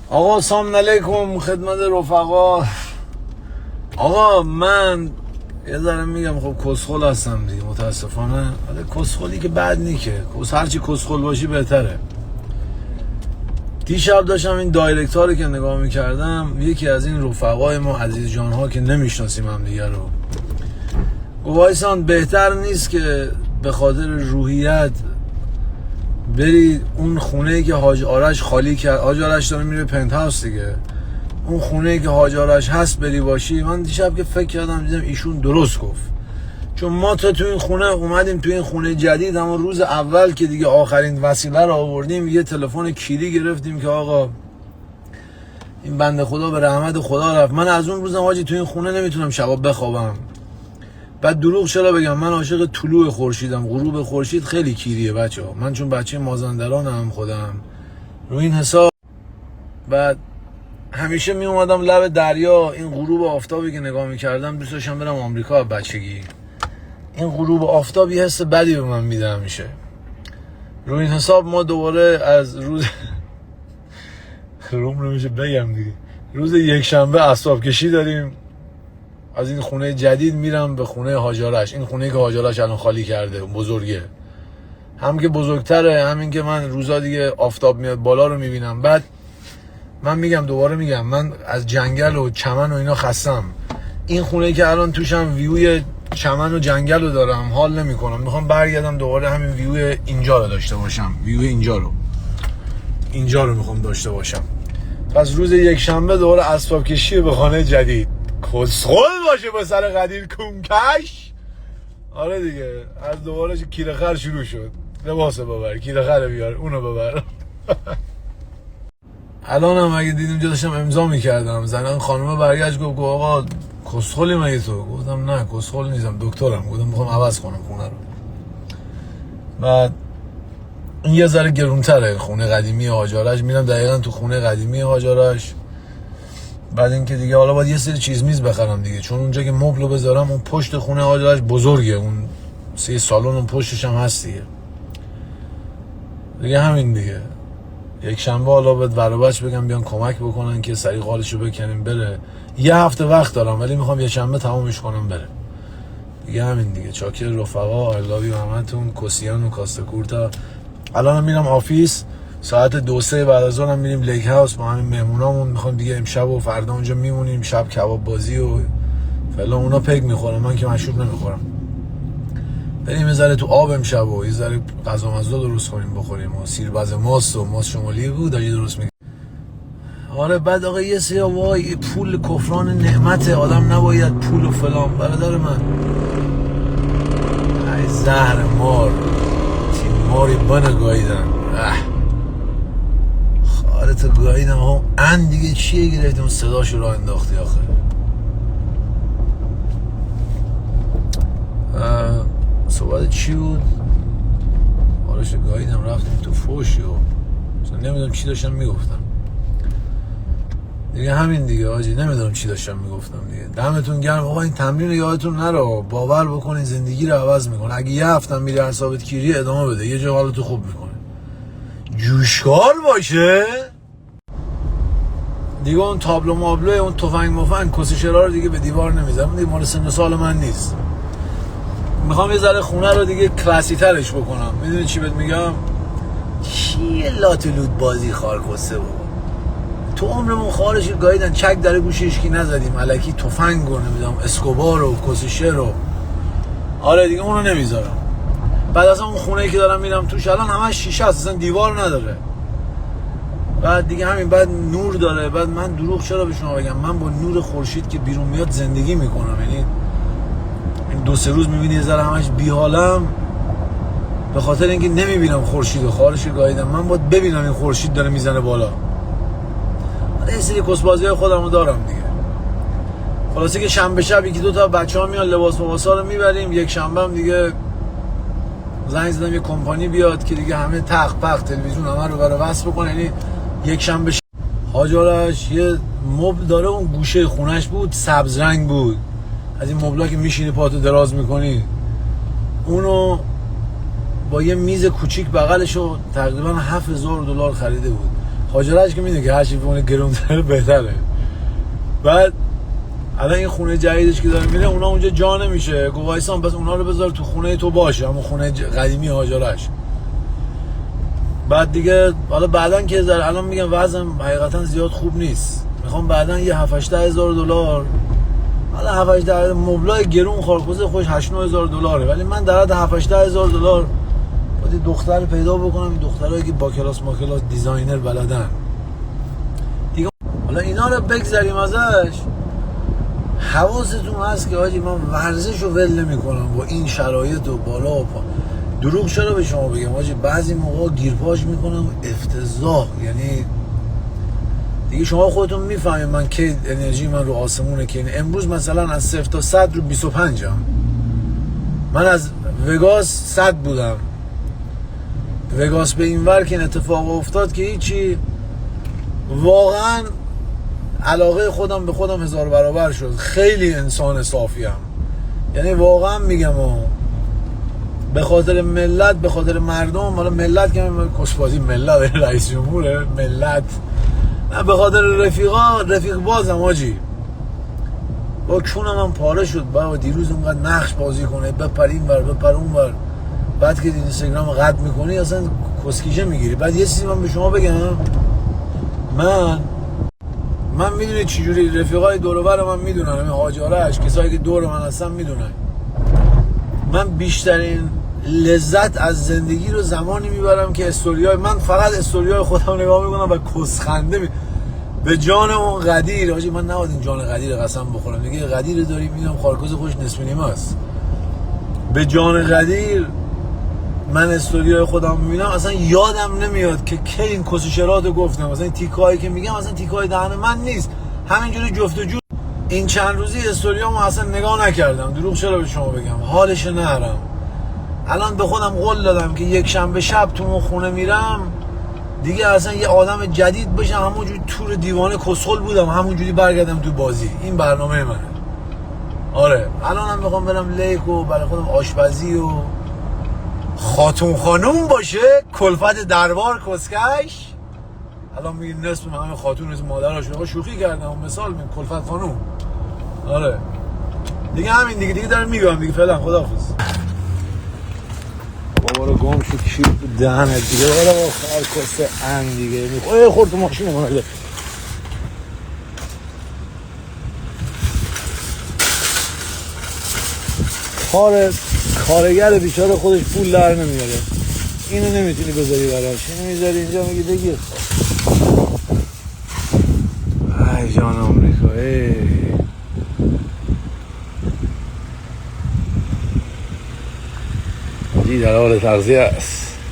آقا سلام علیکم خدمت رفقا. آقا من یه ذره میگم خب کسخل هستم دیگه متاسفانه. ولی کسخلی که بد نیکه، هرچی کسخل باشی بهتره. دیشب داشتم این دایرکت ها رو که نگاه میکردم، یکی از این رفقای ما عزیز جان ها که نمیشناسیم هم دیگه رو گوایسان بهتر نیست که به خاطر روحیت بری اون خونه‌ای که حاج آرش خالی کرد. حاج آرش داره میره پنت هاوس دیگه، اون خونه‌ای که حاج آرش هست بری باشی. من دیشب که فکر کردم دیدم ایشون درست گفت، چون ما تو این خونه اومدیم تو این خونه جدید، اما روز اول که دیگه آخرین وسیله رو آوردیم یه تلفن کیری گرفتیم که آقا این بنده خدا به رحمت خدا رفت. من از اون روزم حاجی تو این خونه نمیتونم شبا بخوابم. بعد دروغ چرا بگم، من عاشق طلوع خورشیدم. غروب خورشید خیلی کیریه بچه‌ها. من چون بچه مازندرانم خودم، رو این حساب بعد همیشه می اومدم لب دریا، این غروب آفتابی که نگاه میکردم دوست داشتم برم آمریکا. بچگی این غروب آفتاب یه حس بدی به من میده همیشه. رو این حساب ما دوباره از روز روم نمیشه بگم دیگه، روز یک شنبه اسباب کشی داریم. از این خونه جدید میرم به خونه حاج آرش. این خونه که حاج آرش الان خالی کرده بزرگه، هم که بزرگتره، همین که من روزا دیگه آفتاب میاد بالا رو میبینم. بعد من میگم دوباره میگم، من از جنگل و چمن و اینا خستم. این خونه که الان توشم ویوی چمن و جنگل رو دارم، حال نمیکنم. میخوام برگردم دوباره همین ویوی اینجا رو داشته باشم. ویوی اینجا رو میخوام داشته باشم. پس روز یک شنبه دوباره اسباب کشی به خانه جدید. کسخل باشه به سر قدیر کونکش. آره دیگه، از دوباره کیره خر شروع شد. لباسه ببر، کیره خر بیار، اونو ببر. الان هم اگه دیدیم جا داشتم امضا میکردم، زنان خانومه برگشت گفت آقا کسخلی مگه تو؟ گفتم نه کسخل نیستم، دکترم. گفتم میخوام عوض کنم خونه رو. بعد این یه ذره گرونتره، خونه قدیمی حاج آرش. میرم دقیقاً تو خونه قدیمی حاج آرش. بعد اینکه دیگه حالا باید یه سری چیز میز بخرم دیگه، چون اونجا که مبل بذارم اون پشت خونه حاج آرش بزرگه، اون سه سالن اون پشتش هم هست دیگه همین دیگه. یک شنبه حالا به ورابچ بگم بیان کمک بکنن که سریع قالشو بکنیم بره. یه هفته وقت دارم ولی میخوام یه شنبه تمامش کنم بره دیگه. همین دیگه. چاکر رفقا، آیلاوی همتون، کسیان و کاستکورتا. الان میرم آفیس ساعت 2-3 بعد از اونم میریم لیک هاوس با همین مهمونامون. میخوام دیگه امشب و فردا اونجا میمونیم، شب کباب بازی و فعلا اونا پک میخورم، من که مشروب نمیخورم. بریم یه ذره تو آب امشب و یه ذره غذا مزه درست کنیم بخوریم و سیربز ماست و ماست شمالی بود داشتی درست میگه. آره بعد آقا یه سری وای پول کفران نعمت، آدم نباید پول و فلان. برادر من ای زهر مار تیم ماری بنا گاییدن خارتو گاییدم. هم ان دیگه چیه گرفتیم اون صداشو را انداختی آخه. صحبت چی بود؟ آرش گاییدم رفتیم تو فوشی و نمیدونم چی داشتم میگفتم دیگه. همین دیگه آجی، نمیدونم چی داشتم میگفتم دیگه. دمتون گرم آقا. این تمرین یادتون نره، باور بکنین زندگی رو عوض میکنه. اگه یه هفته میری اعصابت کیری ادامه بده، یه جا حالتو خوب میکنه. جوشکار باشه دیگه. اون تابلو مابلو، اون تفنگ مفنگ کسی شرا رو دیگه به دیوار نمیزنم دیگه، مال سن سال من نیست. میخوام یه ذره خونه رو دیگه کلاسی ترش بکنم. میدونی چی بهت میگم؟ چیه لاتولود بازی خارکسته بود تو عمرمون. خارشی گاییدن، چک در گوشش کی نزدیم، الکی تفنگ رو نمیدونم اسکوبار و کسیشه رو. آره دیگه اونو نمیذارم. بعد از اون خونه‌ای که دارم میرم توش الان همش شیشه است، اصلا دیوار نداره. بعد دیگه همین، بعد نور داره. بعد من دروغ چرا به شما بگم، من با نور خورشید که بیرون میاد زندگی میکنم. یعنی این 2-3 روز میبینی یه ذره همش بیحالم به خاطر اینکه نمیبینم خورشید و خارش گاییدم. من باید ببینم این خورشید داره میزنه بالا. یه سری کسبازی‌های خودمو دارم دیگه. خلاصه که شنبه شب 1-2 تا بچه‌ها میان لباس رو میبریم. یک شنبه هم دیگه زنگ زدم یه کمپانی بیاد که دیگه همه تق پق تلویزیون همه رو برای وصل بکنه. یعنی یک شنبه حاج آرش یه مبل داره، اون گوشه خونش بود سبز رنگ بود، از این مبلا که میشینی پاتو دراز میکنی. اونو با یه میز کوچیک بغلشو تقریبا $7,000 خریده بود. هاجرش که میدونه که هرچی بمونه گرونتر بهتره. بعد الان این خونه جدیدش که داره میره اونا اونجا جا نمیشه، گفت وایسان پس اونا رو بذار تو خونه تو باشه، همون خونه قدیمی هاجرش. بعد دیگه حالا بعدن که الان میگم وضعم حقیقتا زیاد خوب نیست، میخوام بعدن یه 7-8 هزار دلار، حالا 7-8 مبلای گرون خارکوزه خوش 8-9 هزار دلاره، ولی من در حد 7-8 هزار دلار باید دختر پیدا بکنم، این دخترایی که با کلاس دیزاینر بلدن دیگه. حالا اینا رو بگذاریم ازش. حواستون هست که آجی من ورزش رو ول نمی کنم با این شرایط و بالا و پا. دروغ چرا به شما بگم آجی، بعضی موقع گیرپاش میکنم افتضاح، یعنی دیگه شما خودتون میفهمید من که انرژی من رو آسمونه. که امروز مثلا از 0 تا 100 رو 25 ام. من از وگاس 100 بودم، وگاس به این ور که این اتفاق افتاد که هیچی، واقعا علاقه خودم به خودم 1000 برابر شد. خیلی انسان صافیم، یعنی واقعا میگم به خاطر ملت، به خاطر مردم، حالا ملت که من کسبازی ملت رئیس جمهوره ملت، نه به خاطر رفیق بازم آجی با کونم هم پاره شد. بابا دیروز اونقدر نقش بازی کنه، بپر این ور بپر اون ور، بعد که اینستاگرام قطع میکنی اصلا کسکیشه میگیری. بعد یه چیزی من به شما بگم، من میدونی چجوری رفیقای دور و بر من میدونن، همین حاجارش، کسایی که دور من هستن میدونن، من بیشترین لذت از زندگی رو زمانی میبرم که من فقط استوریای خودم نگاه میکنم و کسخنده به جان اون قدیر. آجی من نباید این جان قدیر قسم بخورم، دیگه قدیر داریم میدونم خارکوز خوش نصف نیمه است. به جان قدیر من استوریای خودم میبینم اصلا یادم نمیاد که کی این کسوشراتو گفتم. مثلا این تیکایی که میگم اصلا تیکای دهن من نیست، همینجوری جفت و جو. این چند روزی استوریامو اصلا نگاه نکردم، دروغ چرا به شما بگم، حالش نرم. الان به خودم قول دادم که یک شنبه شب تو اون خونه میرم دیگه اصلا یه آدم جدید بشم، همونجوری تور دیوانه کسخل بودم همونجوری برگردم تو بازی. این برنامه منه. آره الان هم میخوام برم لیک و برای خودم آشپزی و خاتون خانوم باشه، کلفت دربار کسکش. الان میگیم نصف همه خاتون نصف مادرش، شوخی کردم مثال میگم کلفت خانوم. آره دیگه همین دیگه دارم میگم دیگه. فعلا خداحافظ. بابا رو گم شد کی دهنت دیگه، والا خار کسه ان دیگه میخوای خورد تو ماشین من. کارگر بیچاره خودش پول در نمیاره، اینو نمیتونی بذاری براش، اینو میذاری اینجا میگی بگیر. ای جان آمریکا، ای دی در حال تغذیه است.